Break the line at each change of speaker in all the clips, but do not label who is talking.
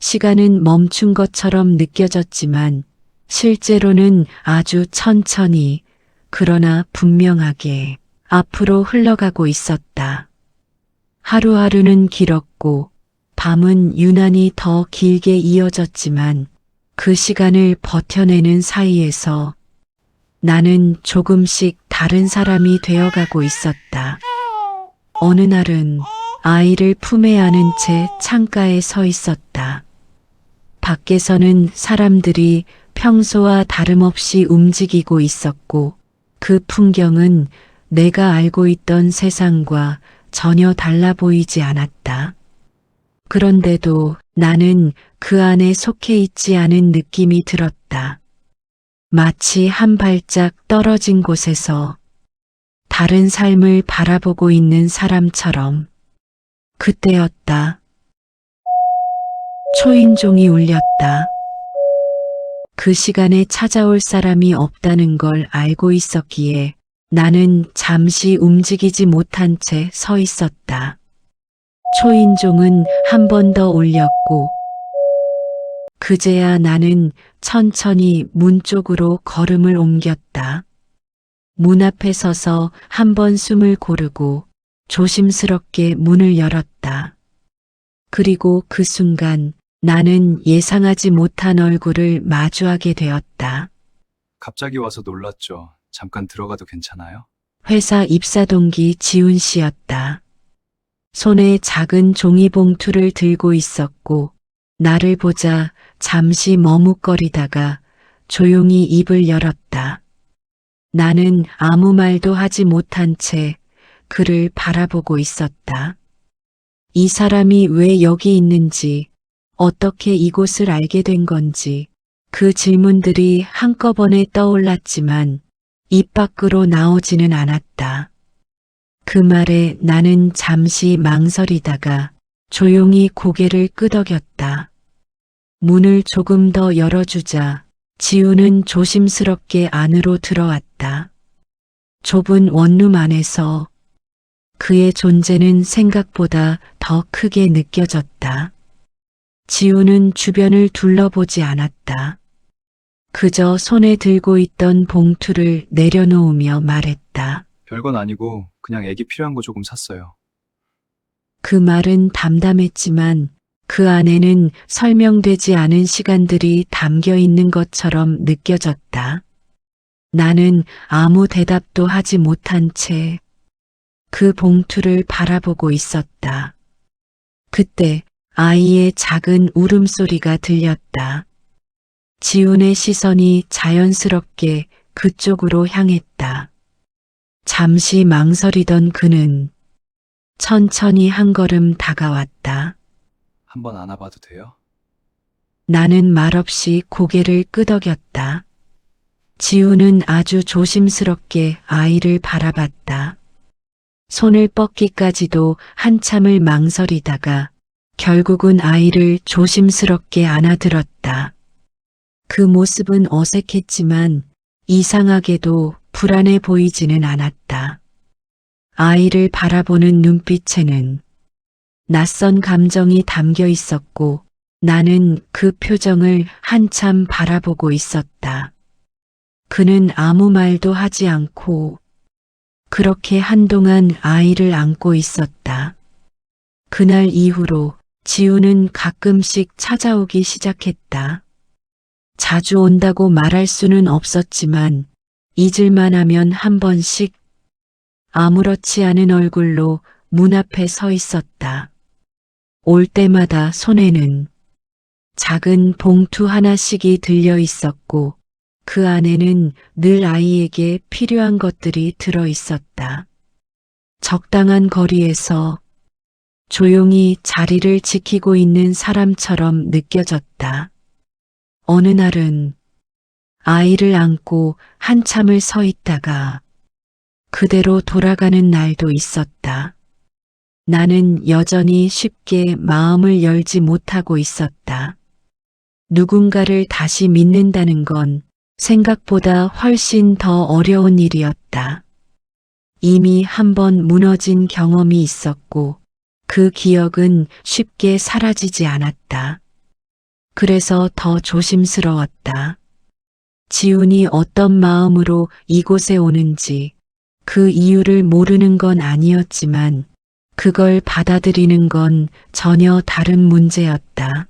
시간은 멈춘 것처럼 느껴졌지만 실제로는 아주 천천히, 그러나 분명하게 앞으로 흘러가고 있었다. 하루하루는 길었고 밤은 유난히 더 길게 이어졌지만 그 시간을 버텨내는 사이에서 나는 조금씩 다른 사람이 되어가고 있었다. 어느 날은 아이를 품에 안은 채 창가에 서 있었다. 밖에서는 사람들이 평소와 다름없이 움직이고 있었고 그 풍경은 내가 알고 있던 세상과 전혀 달라 보이지 않았다. 그런데도 나는 그 안에 속해 있지 않은 느낌이 들었다. 마치 한 발짝 떨어진 곳에서 다른 삶을 바라보고 있는 사람처럼. 그때였다. 초인종이 울렸다. 그 시간에 찾아올 사람이 없다는 걸 알고 있었기에 나는 잠시 움직이지 못한 채 서 있었다. 초인종은 한 번 더 울렸고 그제야 나는 천천히 문 쪽으로 걸음을 옮겼다. 문 앞에 서서 한 번 숨을 고르고 조심스럽게 문을 열었다. 그리고 그 순간 나는 예상하지 못한 얼굴을 마주하게 되었다.
갑자기 와서 놀랐죠. 잠깐 들어가도 괜찮아요?
회사 입사 동기 지훈 씨였다. 손에 작은 종이봉투를 들고 있었고 나를 보자 잠시 머뭇거리다가 조용히 입을 열었다. 나는 아무 말도 하지 못한 채 그를 바라보고 있었다. 이 사람이 왜 여기 있는지, 어떻게 이곳을 알게 된 건지 그 질문들이 한꺼번에 떠올랐지만 입 밖으로 나오지는 않았다. 그 말에 나는 잠시 망설이다가 조용히 고개를 끄덕였다. 문을 조금 더 열어주자 지우는 조심스럽게 안으로 들어왔다. 좁은 원룸 안에서 그의 존재는 생각보다 더 크게 느껴졌다. 지우는 주변을 둘러보지 않았다. 그저 손에 들고 있던 봉투를 내려놓으며 말했다.
별건 아니고 그냥 애기 필요한 거 조금 샀어요.
그 말은 담담했지만 그 안에는 설명되지 않은 시간들이 담겨 있는 것처럼 느껴졌다. 나는 아무 대답도 하지 못한 채 그 봉투를 바라보고 있었다. 그때 아이의 작은 울음소리가 들렸다. 지훈의 시선이 자연스럽게 그쪽으로 향했다. 잠시 망설이던 그는 천천히 한 걸음 다가왔다.
한번 안아봐도 돼요?
나는 말없이 고개를 끄덕였다. 지훈은 아주 조심스럽게 아이를 바라봤다. 손을 뻗기까지도 한참을 망설이다가 결국은 아이를 조심스럽게 안아들었다. 그 모습은 어색했지만 이상하게도 불안해 보이지는 않았다. 아이를 바라보는 눈빛에는 낯선 감정이 담겨 있었고 나는 그 표정을 한참 바라보고 있었다. 그는 아무 말도 하지 않고 그렇게 한동안 아이를 안고 있었다. 그날 이후로 지우는 가끔씩 찾아오기 시작했다. 자주 온다고 말할 수는 없었지만 잊을만 하면 한 번씩 아무렇지 않은 얼굴로 문 앞에 서 있었다. 올 때마다 손에는 작은 봉투 하나씩이 들려 있었고 그 안에는 늘 아이에게 필요한 것들이 들어 있었다. 적당한 거리에서 조용히 자리를 지키고 있는 사람처럼 느껴졌다. 어느 날은 아이를 안고 한참을 서 있다가 그대로 돌아가는 날도 있었다. 나는 여전히 쉽게 마음을 열지 못하고 있었다. 누군가를 다시 믿는다는 건 생각보다 훨씬 더 어려운 일이었다. 이미 한 번 무너진 경험이 있었고 그 기억은 쉽게 사라지지 않았다. 그래서 더 조심스러웠다. 지훈이 어떤 마음으로 이곳에 오는지 그 이유를 모르는 건 아니었지만 그걸 받아들이는 건 전혀 다른 문제였다.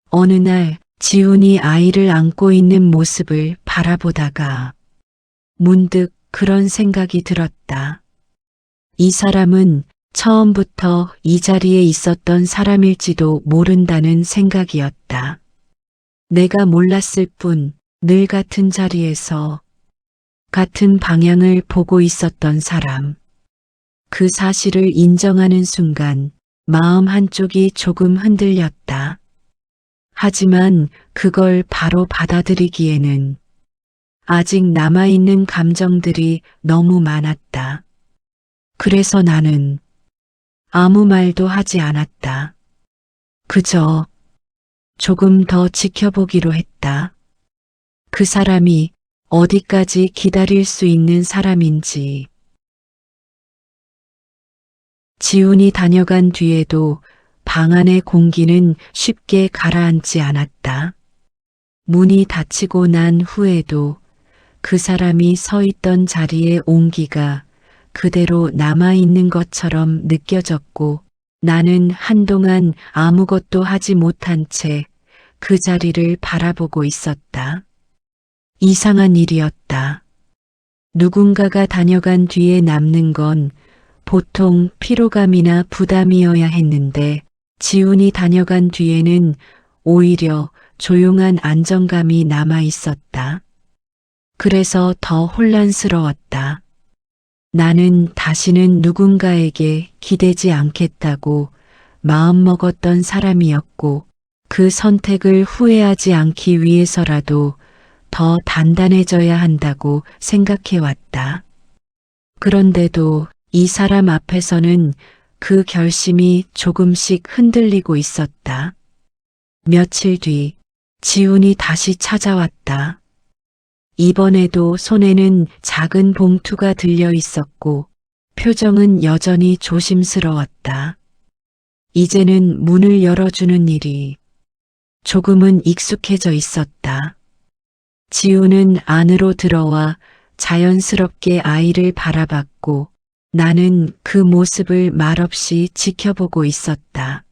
어느 날 지훈이 아이를 안고 있는 모습을 바라보다가 문득 그런 생각이 들었다. 이 사람은 처음부터 이 자리에 있었던 사람일지도 모른다는 생각이었다. 내가 몰랐을 뿐 늘 같은 자리에서 같은 방향을 보고 있었던 사람. 그 사실을 인정하는 순간 마음 한쪽이 조금 흔들렸다. 하지만 그걸 바로 받아들이기에는 아직 남아있는 감정들이 너무 많았다. 그래서 나는 아무 말도 하지 않았다. 그저 조금 더 지켜보기로 했다. 그 사람이 어디까지 기다릴 수 있는 사람인지. 지훈이 다녀간 뒤에도 방 안의 공기는 쉽게 가라앉지 않았다. 문이 닫히고 난 후에도 그 사람이 서 있던 자리의 온기가 그대로 남아있는 것처럼 느껴졌고 나는 한동안 아무것도 하지 못한 채 그 자리를 바라보고 있었다. 이상한 일이었다. 누군가가 다녀간 뒤에 남는 건 보통 피로감이나 부담이어야 했는데 지훈이 다녀간 뒤에는 오히려 조용한 안정감이 남아 있었다. 그래서 더 혼란스러웠다. 나는 다시는 누군가에게 기대지 않겠다고 마음먹었던 사람이었고 그 선택을 후회하지 않기 위해서라도 더 단단해져야 한다고 생각해왔다. 그런데도 이 사람 앞에서는 그 결심이 조금씩 흔들리고 있었다. 며칠 뒤 지훈이 다시 찾아왔다. 이번에도 손에는 작은 봉투가 들려 있었고 표정은 여전히 조심스러웠다. 이제는 문을 열어주는 일이 조금은 익숙해져 있었다. 지훈은 안으로 들어와 자연스럽게 아이를 바라봤고 나는 그 모습을 말없이 지켜보고 있었다.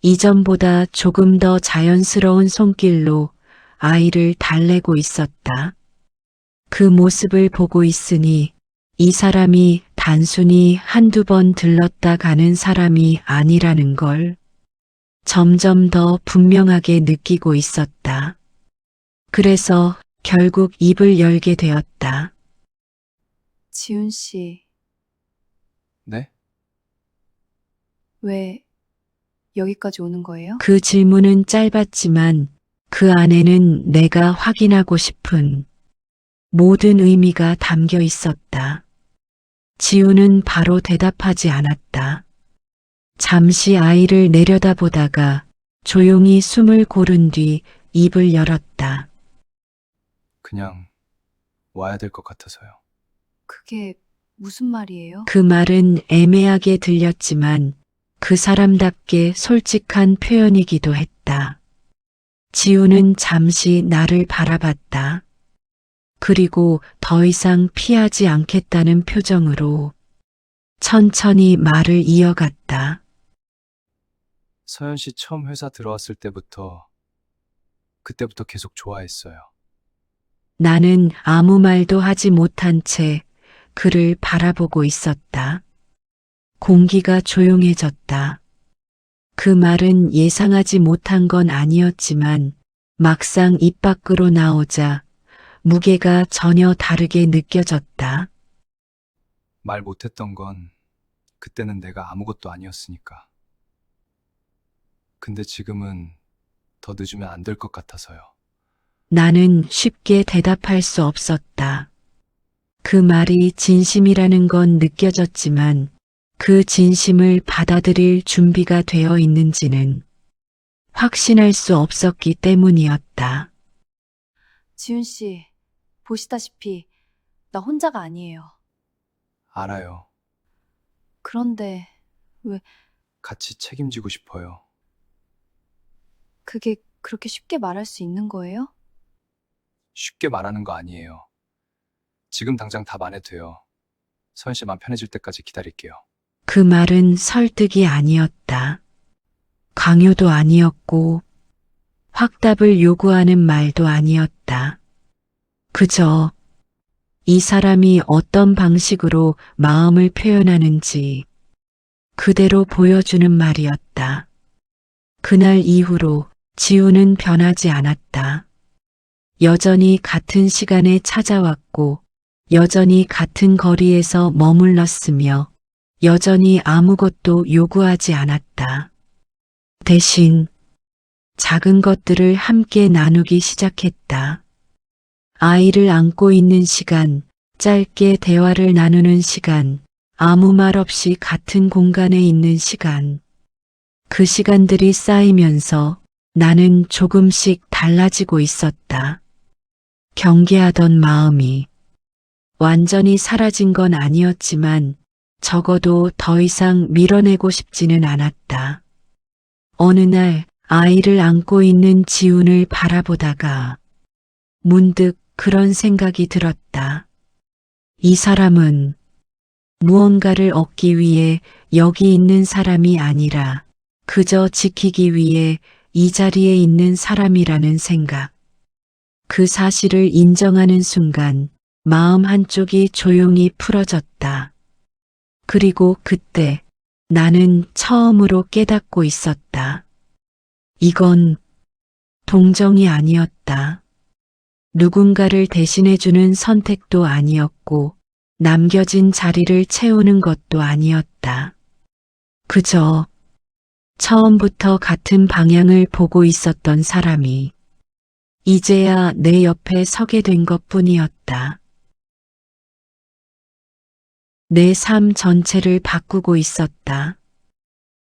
이전보다 조금 더 자연스러운 손길로 아이를 달래고 있었다. 그 모습을 보고 있으니 이 사람이 단순히 한두 번 들렀다 가는 사람이 아니라는 걸 점점 더 분명하게 느끼고 있었다. 그래서 결국 입을 열게 되었다.
지훈 씨,
네?
왜 여기까지 오는 거예요?
그 질문은 짧았지만 그 안에는 내가 확인하고 싶은 모든 의미가 담겨 있었다. 지우는 바로 대답하지 않았다. 잠시 아이를 내려다보다가 조용히 숨을 고른 뒤 입을 열었다.
그냥 와야 될 것 같아서요.
그게 무슨 말이에요?
그 말은 애매하게 들렸지만 그 사람답게 솔직한 표현이기도 했다. 지우는 잠시 나를 바라봤다. 그리고 더 이상 피하지 않겠다는 표정으로 천천히 말을 이어갔다.
서연 씨 처음 회사 들어왔을 때부터, 그때부터 계속 좋아했어요.
나는 아무 말도 하지 못한 채 그를 바라보고 있었다. 공기가 조용해졌다. 그 말은 예상하지 못한 건 아니었지만 막상 입 밖으로 나오자 무게가 전혀 다르게 느껴졌다.
말 못했던 건 그때는 내가 아무것도 아니었으니까. 근데 지금은 더 늦으면 안 될 것 같아서요.
나는 쉽게 대답할 수 없었다. 그 말이 진심이라는 건 느껴졌지만 그 진심을 받아들일 준비가 되어 있는지는 확신할 수 없었기 때문이었다.
지훈 씨, 보시다시피 나 혼자가 아니에요.
알아요.
그런데
같이 책임지고 싶어요.
그게 그렇게 쉽게 말할 수 있는 거예요?
쉽게 말하는 거 아니에요. 지금 당장 답 안 해도 돼요. 서연 씨 마음 편해질 때까지 기다릴게요.
그 말은 설득이 아니었다. 강요도 아니었고 확답을 요구하는 말도 아니었다. 그저 이 사람이 어떤 방식으로 마음을 표현하는지 그대로 보여주는 말이었다. 그날 이후로 지우는 변하지 않았다. 여전히 같은 시간에 찾아왔고 여전히 같은 거리에서 머물렀으며 여전히 아무것도 요구하지 않았다. 대신 작은 것들을 함께 나누기 시작했다. 아이를 안고 있는 시간, 짧게 대화를 나누는 시간, 아무 말 없이 같은 공간에 있는 시간. 그 시간들이 쌓이면서 나는 조금씩 달라지고 있었다. 경계하던 마음이 완전히 사라진 건 아니었지만 적어도 더 이상 밀어내고 싶지는 않았다. 어느 날 아이를 안고 있는 지훈을 바라보다가 문득 그런 생각이 들었다. 이 사람은 무언가를 얻기 위해 여기 있는 사람이 아니라 그저 지키기 위해 이 자리에 있는 사람이라는 생각. 그 사실을 인정하는 순간 마음 한쪽이 조용히 풀어졌다. 그리고 그때 나는 처음으로 깨닫고 있었다. 이건 동정이 아니었다. 누군가를 대신해주는 선택도 아니었고 남겨진 자리를 채우는 것도 아니었다. 그저 처음부터 같은 방향을 보고 있었던 사람이 이제야 내 옆에 서게 된 것뿐이었다. 내 삶 전체를 바꾸고 있었다.